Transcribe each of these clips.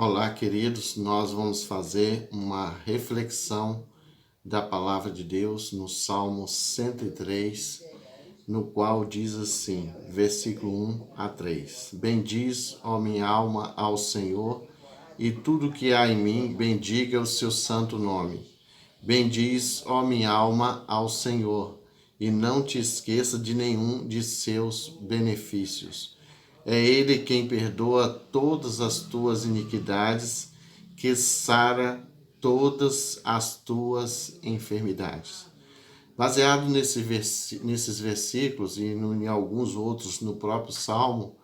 Olá, queridos. Nós vamos fazer uma reflexão da palavra de Deus no Salmo 103, no qual diz assim, versículo 1 a 3: Bendiz, ó minha alma, ao Senhor, e tudo que há em mim, bendiga o seu santo nome. Bendiz, ó minha alma, ao Senhor, e não te esqueça de nenhum de seus benefícios. É Ele quem perdoa todas as tuas iniquidades, que sara todas as tuas enfermidades. Baseado nesses versículos e em alguns outros no próprio Salmo,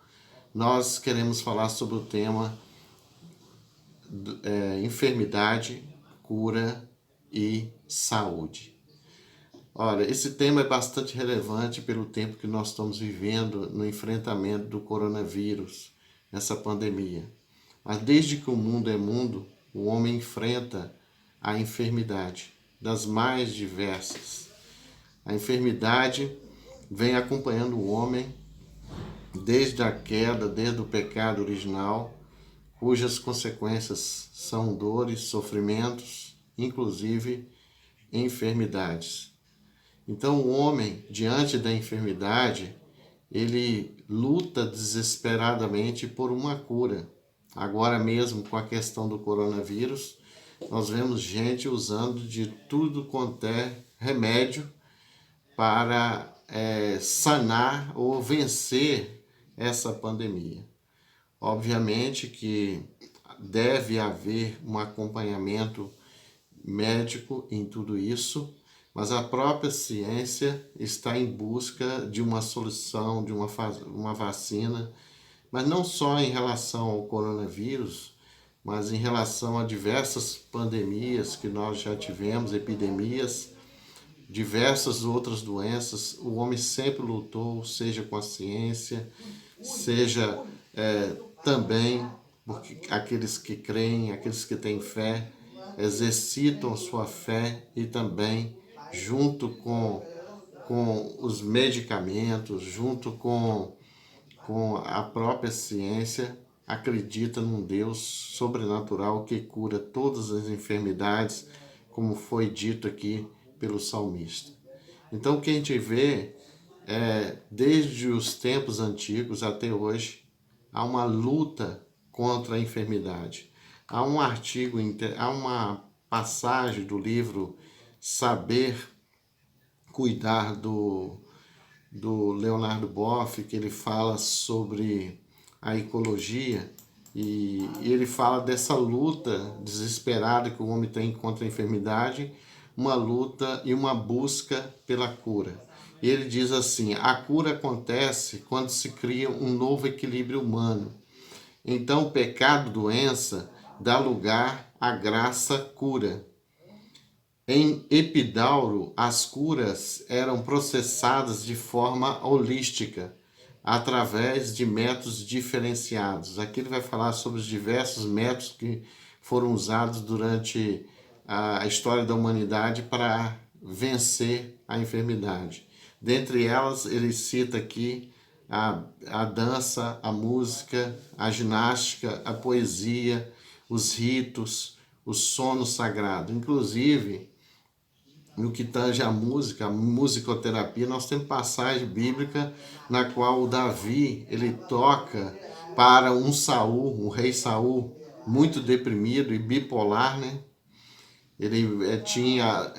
nós queremos falar sobre o tema enfermidade, cura e saúde. Olha, esse tema é bastante relevante pelo tempo que nós estamos vivendo no enfrentamento do coronavírus, essa pandemia. Mas desde que o mundo é mundo, o homem enfrenta a enfermidade das mais diversas. A enfermidade vem acompanhando o homem desde a queda, desde o pecado original, cujas consequências são dores, sofrimentos, inclusive enfermidades. Então o homem, diante da enfermidade, ele luta desesperadamente por uma cura. Agora mesmo, com a questão do coronavírus, nós vemos gente usando de tudo quanto é remédio para sanar ou vencer essa pandemia. Obviamente que deve haver um acompanhamento médico em tudo isso, mas a própria ciência está em busca de uma solução, de uma vacina, mas não só em relação ao coronavírus, mas em relação a diversas pandemias que nós já tivemos, epidemias, diversas outras doenças. O homem sempre lutou, seja com a ciência, seja também porque aqueles que creem, aqueles que têm fé, exercitam sua fé e também junto com os medicamentos, junto com a própria ciência, acredita num Deus sobrenatural que cura todas as enfermidades, como foi dito aqui pelo salmista. Então, o que a gente vê desde os tempos antigos até hoje, há uma luta contra a enfermidade. Há um artigo, há uma passagem do livro Saber Cuidar do Leonardo Boff, que ele fala sobre a ecologia e ele fala dessa luta desesperada que o homem tem contra a enfermidade, uma luta e uma busca pela cura. E ele diz assim: a cura acontece quando se cria um novo equilíbrio humano. Então o pecado, doença, dá lugar à graça, cura. Em Epidauro, as curas eram processadas de forma holística, através de métodos diferenciados. Aqui ele vai falar sobre os diversos métodos que foram usados durante a história da humanidade para vencer a enfermidade. Dentre elas, ele cita aqui a dança, a música, a ginástica, a poesia, os ritos, o sono sagrado. Inclusive, no que tange a musicoterapia, nós temos passagem bíblica na qual o Davi, ele toca para um rei Saul, muito deprimido e bipolar, né? Ele tinha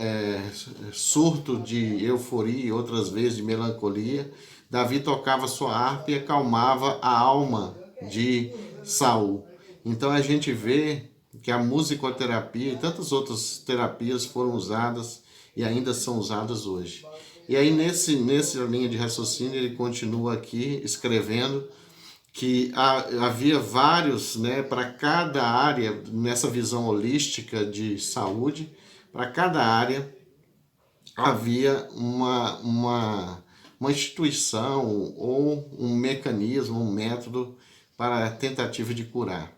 surto de euforia e outras vezes de melancolia. Davi tocava sua harpa e acalmava a alma de Saul. Então a gente vê que a musicoterapia e tantas outras terapias foram usadas e ainda são usadas hoje. E aí nessa linha de raciocínio ele continua aqui escrevendo que havia vários, né, para cada área, nessa visão holística de saúde, para cada área havia uma instituição ou um mecanismo, um método para a tentativa de curar.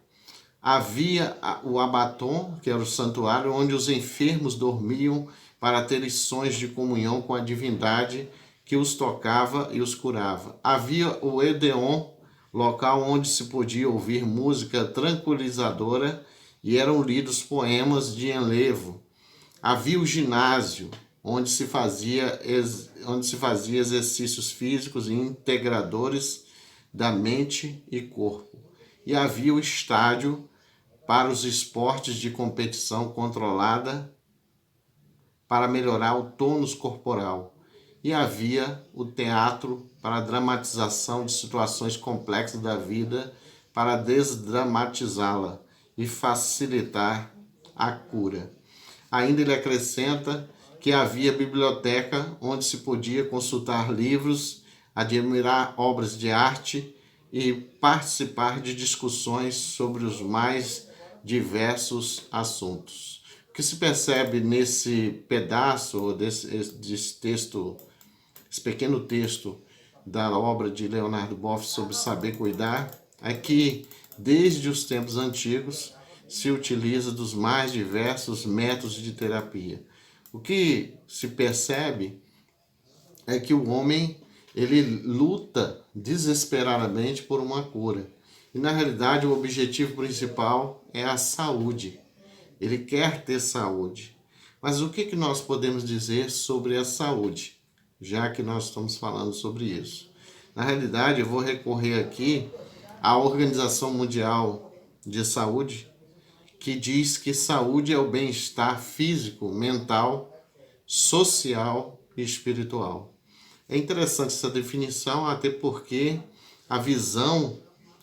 Havia o abaton, que era o santuário, onde os enfermos dormiam para ter lições de comunhão com a divindade que os tocava e os curava. Havia o Edeon, local onde se podia ouvir música tranquilizadora e eram lidos poemas de enlevo. Havia o ginásio, onde se fazia exercícios físicos e integradores da mente e corpo. E havia o estádio para os esportes de competição controlada para melhorar o tônus corporal. E havia o teatro para a dramatização de situações complexas da vida, para desdramatizá-la e facilitar a cura. Ainda ele acrescenta que havia biblioteca onde se podia consultar livros, admirar obras de arte e participar de discussões sobre os mais diversos assuntos. O que se percebe nesse pedaço desse texto, esse pequeno texto da obra de Leonardo Boff sobre saber cuidar, é que desde os tempos antigos se utiliza dos mais diversos métodos de terapia. O que se percebe é que o homem ele luta desesperadamente por uma cura. E na realidade o objetivo principal é a saúde. Ele quer ter saúde. Mas o que nós podemos dizer sobre a saúde, já que nós estamos falando sobre isso? Na realidade, eu vou recorrer aqui à Organização Mundial de Saúde, que diz que saúde é o bem-estar físico, mental, social e espiritual. É interessante essa definição, até porque a visão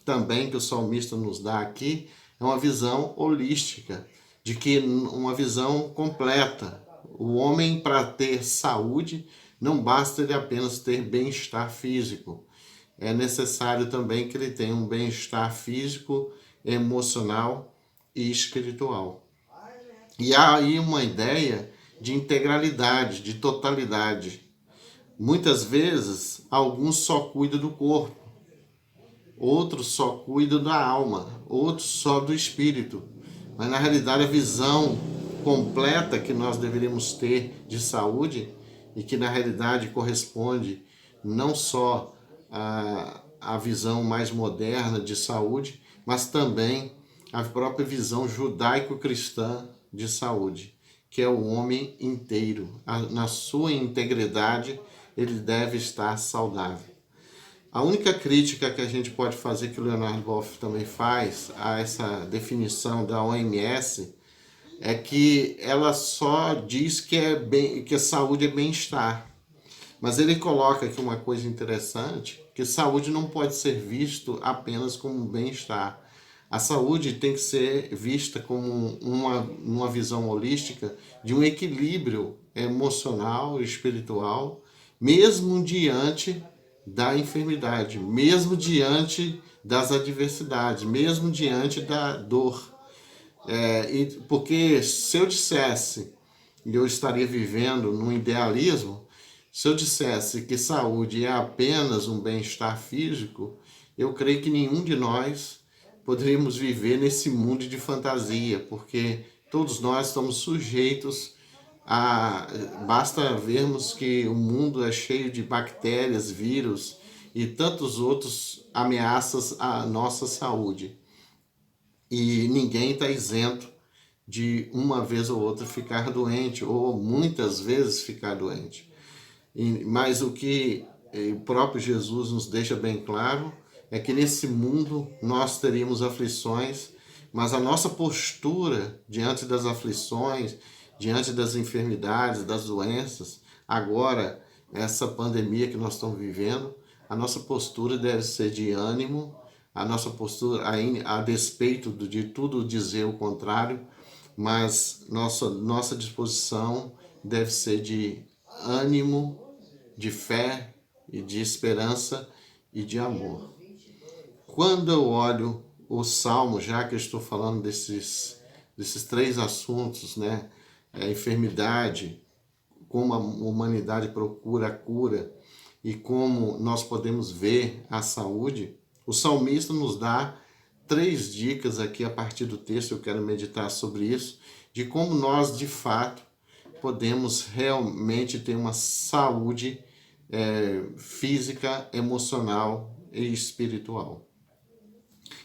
também que o salmista nos dá aqui é uma visão holística, de que uma visão completa. O homem, para ter saúde, não basta ele apenas ter bem-estar físico. É necessário também que ele tenha um bem-estar físico, emocional e espiritual. E há aí uma ideia de integralidade, de totalidade. Muitas vezes, alguns só cuidam do corpo, outros só cuidam da alma, outros só do espírito. Mas na realidade a visão completa que nós deveríamos ter de saúde e que na realidade corresponde não só à visão mais moderna de saúde, mas também à própria visão judaico-cristã de saúde, que é o homem inteiro. Na sua integridade, ele deve estar saudável. A única crítica que a gente pode fazer, que o Leonardo Boff também faz, a essa definição da OMS, é que ela só diz que a saúde é bem-estar. Mas ele coloca aqui uma coisa interessante, que saúde não pode ser visto apenas como bem-estar. A saúde tem que ser vista como uma visão holística de um equilíbrio emocional e espiritual, mesmo diante da enfermidade, mesmo diante das adversidades, mesmo diante da dor. Porque se eu dissesse, e eu estaria vivendo num idealismo, se eu dissesse que saúde é apenas um bem-estar físico, eu creio que nenhum de nós poderíamos viver nesse mundo de fantasia, porque todos nós estamos sujeitos a... Basta vermos que o mundo é cheio de bactérias, vírus e tantos outros ameaças à nossa saúde. E ninguém está isento de uma vez ou outra ficar doente, ou muitas vezes ficar doente. Mas o que o próprio Jesus nos deixa bem claro é que nesse mundo nós teríamos aflições, mas a nossa postura diante das aflições, diante das enfermidades, das doenças, agora, essa pandemia que nós estamos vivendo, a nossa postura deve ser de ânimo, a nossa postura, a despeito de tudo dizer o contrário, mas nossa disposição deve ser de ânimo, de fé e de esperança e de amor. Quando eu olho o Salmo, já que eu estou falando desses três assuntos, né? A enfermidade, como a humanidade procura a cura e como nós podemos ver a saúde, o salmista nos dá 3 dicas aqui a partir do texto, eu quero meditar sobre isso, de como nós, de fato, podemos realmente ter uma saúde física, emocional e espiritual.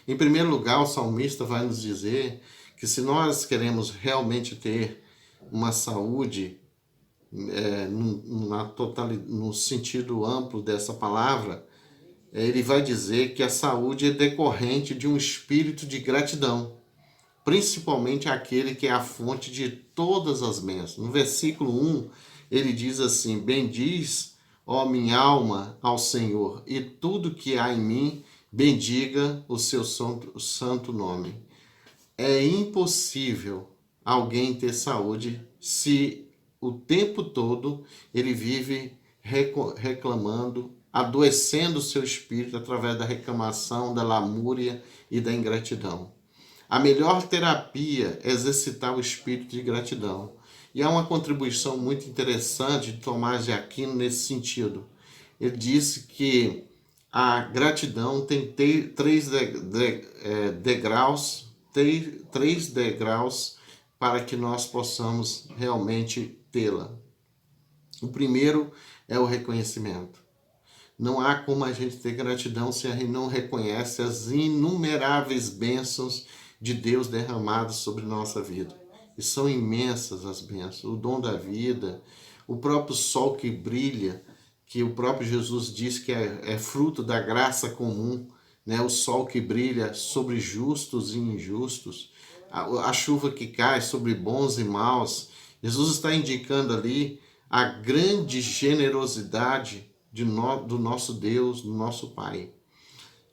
Em primeiro lugar, o salmista vai nos dizer que se nós queremos realmente ter uma saúde no sentido amplo dessa palavra, ele vai dizer que a saúde é decorrente de um espírito de gratidão, principalmente aquele que é a fonte de todas as bênçãos. No versículo 1, ele diz assim: bendiz, ó minha alma, ao Senhor, e tudo que há em mim, bendiga o seu santo nome. É impossível alguém ter saúde se o tempo todo ele vive reclamando, adoecendo o seu espírito através da reclamação, da lamúria e da ingratidão. A melhor terapia é exercitar o espírito de gratidão. E há uma contribuição muito interessante de Tomás de Aquino nesse sentido. Ele disse que a gratidão tem três degraus para que nós possamos realmente tê-la. O primeiro é o reconhecimento. Não há como a gente ter gratidão se a gente não reconhece as inumeráveis bênçãos de Deus derramadas sobre nossa vida. E são imensas as bênçãos. O dom da vida, o próprio sol que brilha, que o próprio Jesus diz que é fruto da graça comum, né? O sol que brilha sobre justos e injustos, a chuva que cai sobre bons e maus. Jesus está indicando ali a grande generosidade do nosso Deus, do nosso Pai.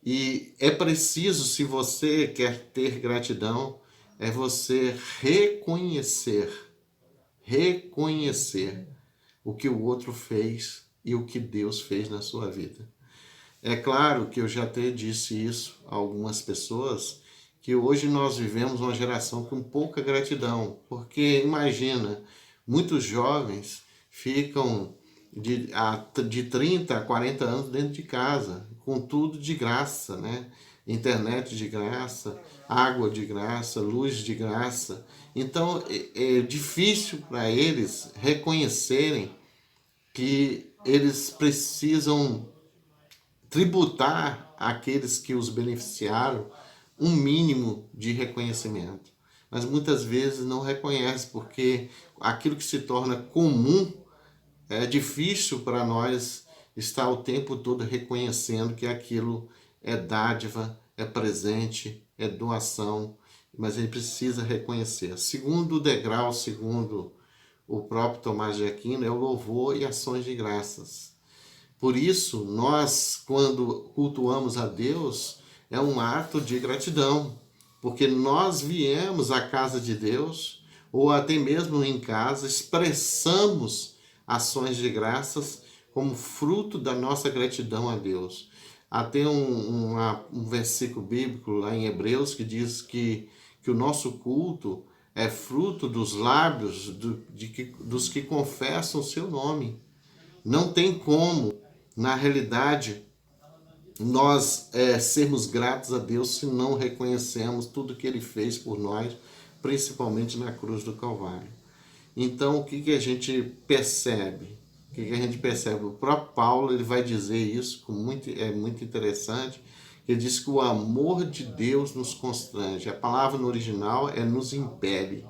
E é preciso, se você quer ter gratidão, é você reconhecer o que o outro fez e o que Deus fez na sua vida. É claro que eu já até disse isso a algumas pessoas, que hoje nós vivemos uma geração com pouca gratidão, porque imagina, muitos jovens ficam de 30 a 40 anos dentro de casa, com tudo de graça, né? Internet de graça, água de graça, luz de graça. Então é difícil para eles reconhecerem que eles precisam tributar àqueles que os beneficiaram um mínimo de reconhecimento. Mas muitas vezes não reconhece, porque aquilo que se torna comum é difícil para nós estar o tempo todo reconhecendo que aquilo é dádiva, é presente, é doação, mas ele precisa reconhecer. Segundo degrau, segundo o próprio Tomás de Aquino, é o louvor e ações de graças. Por isso, nós, quando cultuamos a Deus, é um ato de gratidão, porque nós viemos à casa de Deus, ou até mesmo em casa, expressamos ações de graças como fruto da nossa gratidão a Deus. Há até um versículo bíblico lá em Hebreus que diz que o nosso culto é fruto dos lábios dos que confessam o seu nome. Não tem como, na realidade, nós sermos gratos a Deus se não reconhecemos tudo que Ele fez por nós, principalmente na cruz do Calvário. Então, o que a gente percebe? O próprio Paulo ele vai dizer isso, é muito interessante. Ele diz que o amor de Deus nos constrange. A palavra no original é nos impele.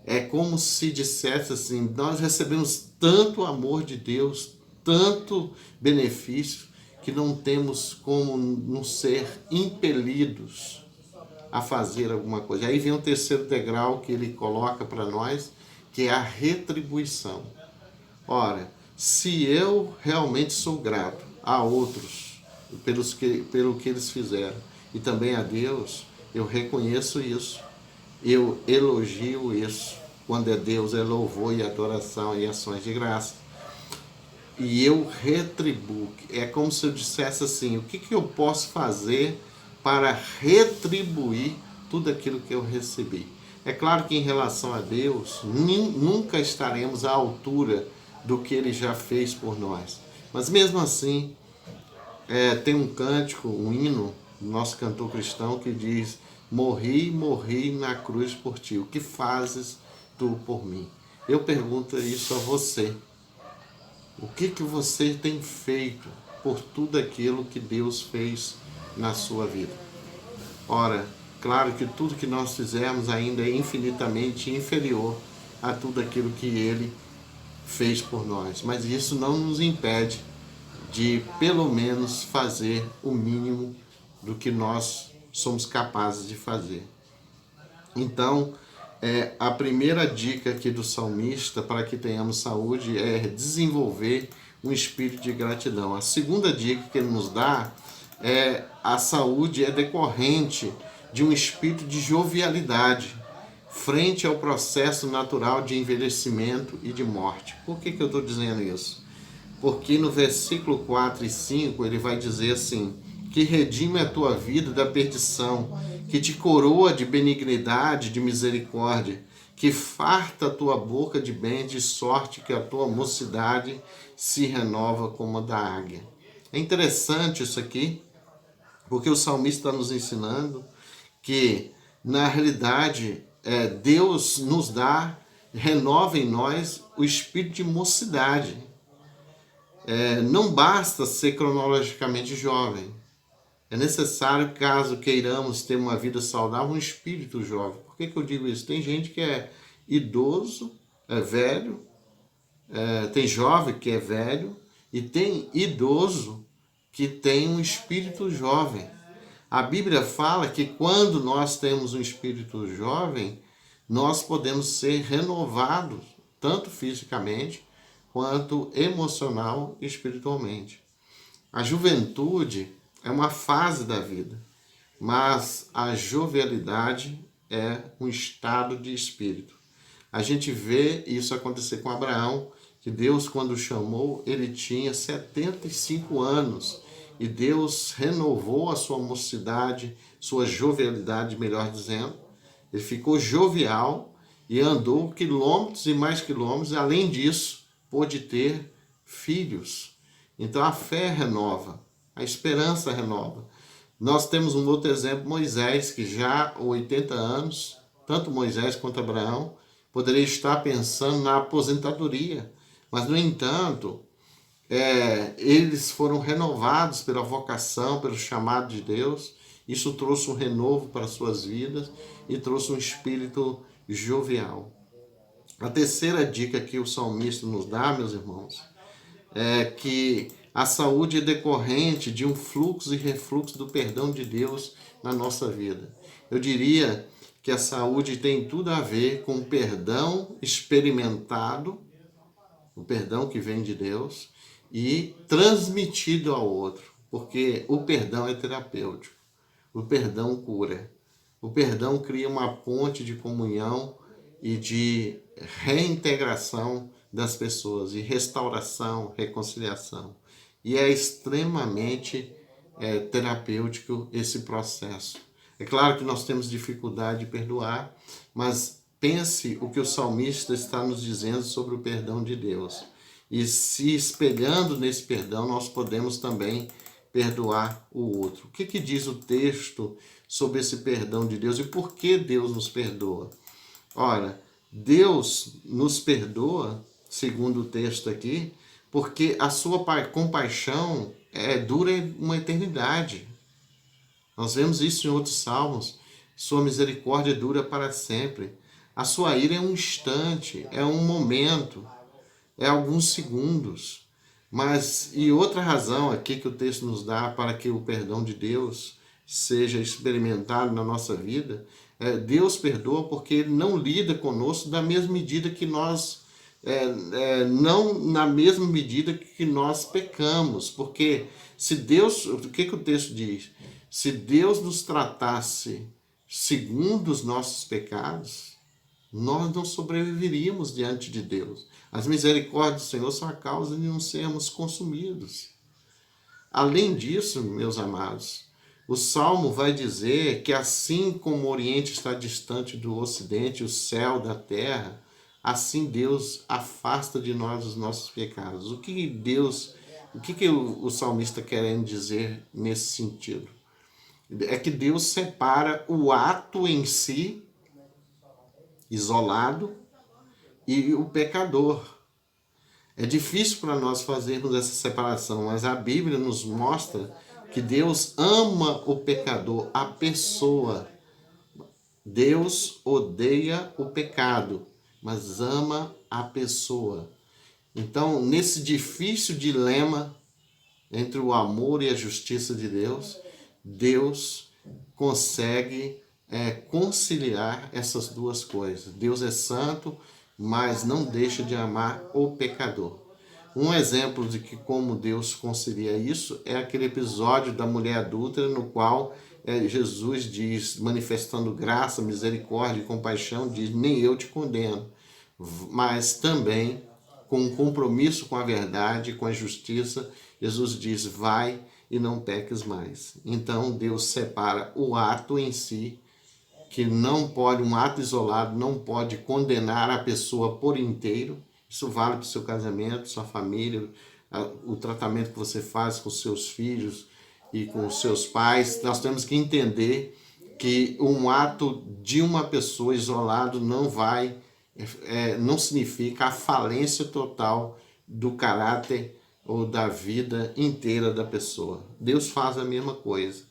É como se dissesse assim: nós recebemos tanto amor de Deus, tanto benefício, que não temos como não ser impelidos a fazer alguma coisa. Aí vem o terceiro degrau que ele coloca para nós, que é a retribuição. Ora, se eu realmente sou grato a outros pelo que eles fizeram e também a Deus, eu reconheço isso, eu elogio isso. Quando é Deus, é louvor e adoração e ações de graça. E eu retribuo. É como se eu dissesse assim: o que eu posso fazer para retribuir tudo aquilo que eu recebi? É claro que em relação a Deus, nunca estaremos à altura do que Ele já fez por nós. Mas mesmo assim, tem um cântico, um hino do nosso cantor cristão que diz: morri na cruz por ti, o que fazes tu por mim? Eu pergunto isso a você. O que você tem feito por tudo aquilo que Deus fez na sua vida? Ora, claro que tudo que nós fizermos ainda é infinitamente inferior a tudo aquilo que Ele fez por nós, mas isso não nos impede de, pelo menos, fazer o mínimo do que nós somos capazes de fazer. Então, a primeira dica aqui do salmista para que tenhamos saúde é desenvolver um espírito de gratidão. A segunda dica que ele nos dá é a saúde é decorrente de um espírito de jovialidade frente ao processo natural de envelhecimento e de morte. Por que eu estou dizendo isso? Porque no versículo 4 e 5 ele vai dizer assim: que redime a tua vida da perdição, que te coroa de benignidade, de misericórdia, que farta a tua boca de bem, de sorte que a tua mocidade se renova como a da águia. É interessante isso aqui, porque o salmista está nos ensinando que, na realidade, Deus nos dá, renova em nós o espírito de mocidade. Não basta ser cronologicamente jovem. É necessário, caso queiramos ter uma vida saudável, um espírito jovem. Por que eu digo isso? Tem gente que é idoso, é velho, tem jovem que é velho, e tem idoso que tem um espírito jovem. A Bíblia fala que quando nós temos um espírito jovem, nós podemos ser renovados, tanto fisicamente, quanto emocional e espiritualmente. A juventude é uma fase da vida, mas a jovialidade é um estado de espírito. A gente vê isso acontecer com Abraão, que Deus, quando o chamou, ele tinha 75 anos, e Deus renovou a sua mocidade, sua jovialidade, melhor dizendo. Ele ficou jovial e andou quilômetros e mais quilômetros, e além disso, pôde ter filhos. Então a fé renova, a esperança renova. Nós temos um outro exemplo, Moisés, que já há 80 anos, tanto Moisés quanto Abraão, poderia estar pensando na aposentadoria. Mas, no entanto, eles foram renovados pela vocação, pelo chamado de Deus. Isso trouxe um renovo para suas vidas e trouxe um espírito jovial. A terceira dica que o salmista nos dá, meus irmãos, é que a saúde é decorrente de um fluxo e refluxo do perdão de Deus na nossa vida. Eu diria que a saúde tem tudo a ver com o perdão experimentado, o perdão que vem de Deus, e transmitido ao outro, porque o perdão é terapêutico, o perdão cura, o perdão cria uma ponte de comunhão e de reintegração das pessoas, e restauração, reconciliação. E é extremamente terapêutico esse processo. É claro que nós temos dificuldade de perdoar, mas pense o que o salmista está nos dizendo sobre o perdão de Deus. E se espelhando nesse perdão, nós podemos também perdoar o outro. O que diz o texto sobre esse perdão de Deus e por que Deus nos perdoa? Ora, Deus nos perdoa, segundo o texto aqui, porque a sua compaixão dura uma eternidade. Nós vemos isso em outros salmos. Sua misericórdia dura para sempre. A sua ira é um instante, é um momento, é alguns segundos. Mas, e outra razão aqui que o texto nos dá para que o perdão de Deus seja experimentado na nossa vida, Deus perdoa porque Ele não lida conosco da mesma medida que nós, não na mesma medida que nós pecamos. Porque se Deus, o que o texto diz? Se Deus nos tratasse segundo os nossos pecados, nós não sobreviveríamos diante de Deus. As misericórdias do Senhor são a causa de não sermos consumidos. Além disso, meus amados, o Salmo vai dizer que assim como o Oriente está distante do Ocidente, o céu da terra, assim Deus afasta de nós os nossos pecados. O que o salmista querendo dizer nesse sentido? É que Deus separa o ato em si, isolado, e o pecador. É difícil para nós fazermos essa separação, mas a Bíblia nos mostra que Deus ama o pecador, a pessoa. Deus odeia o pecado, mas ama a pessoa. Então, nesse difícil dilema entre o amor e a justiça de Deus, Deus consegue conciliar essas duas coisas. Deus é santo, mas não deixa de amar o pecador. Um exemplo de que como Deus concilia isso é aquele episódio da mulher adúltera, no qual Jesus diz, manifestando graça, misericórdia e compaixão, diz: nem eu te condeno, mas também com um compromisso com a verdade, com a justiça, Jesus diz: vai e não peques mais. Então Deus separa o ato em si, que não pode, um ato isolado não pode condenar a pessoa por inteiro. Isso vale para o seu casamento, sua família, o tratamento que você faz com seus filhos e com os seus pais. Nós temos que entender que um ato de uma pessoa isolado não significa a falência total do caráter ou da vida inteira da pessoa. Deus faz a mesma coisa.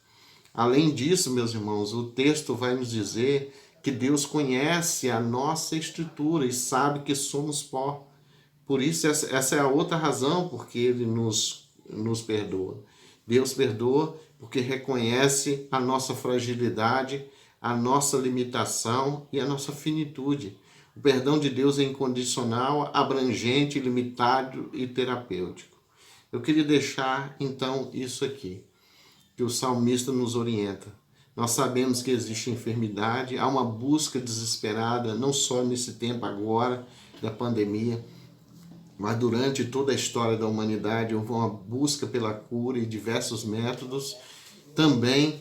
Além disso, meus irmãos, o texto vai nos dizer que Deus conhece a nossa estrutura e sabe que somos pó. Por isso, essa é a outra razão porque Ele nos perdoa. Deus perdoa porque reconhece a nossa fragilidade, a nossa limitação e a nossa finitude. O perdão de Deus é incondicional, abrangente, ilimitado e terapêutico. Eu queria deixar, então, isso aqui, que o salmista nos orienta. Nós sabemos que existe enfermidade, há uma busca desesperada, não só nesse tempo agora da pandemia, mas durante toda a história da humanidade houve uma busca pela cura e diversos métodos. Também,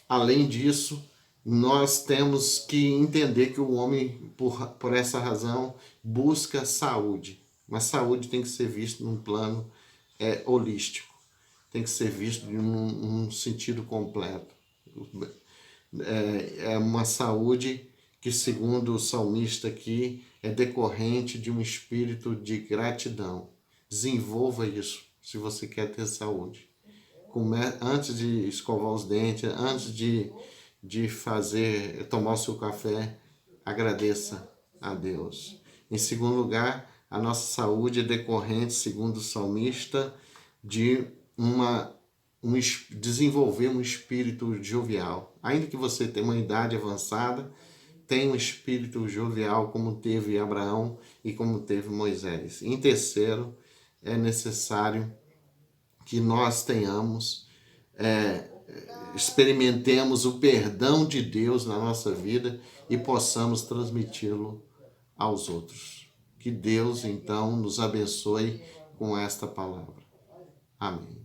além disso, nós temos que entender que o homem, por essa razão, busca saúde. Mas saúde tem que ser visto num plano holístico. Tem que ser visto num sentido completo. É uma saúde que, segundo o salmista aqui, é decorrente de um espírito de gratidão. Desenvolva isso, se você quer ter saúde. Antes de escovar os dentes, antes de tomar o seu café, agradeça a Deus. Em segundo lugar, a nossa saúde é decorrente, segundo o salmista, de desenvolver um espírito jovial. Ainda que você tenha uma idade avançada, tem um espírito jovial como teve Abraão e como teve Moisés. Em terceiro, é necessário que nós experimentemos o perdão de Deus na nossa vida e possamos transmiti-lo aos outros. Que Deus, então, nos abençoe com esta palavra. Amém.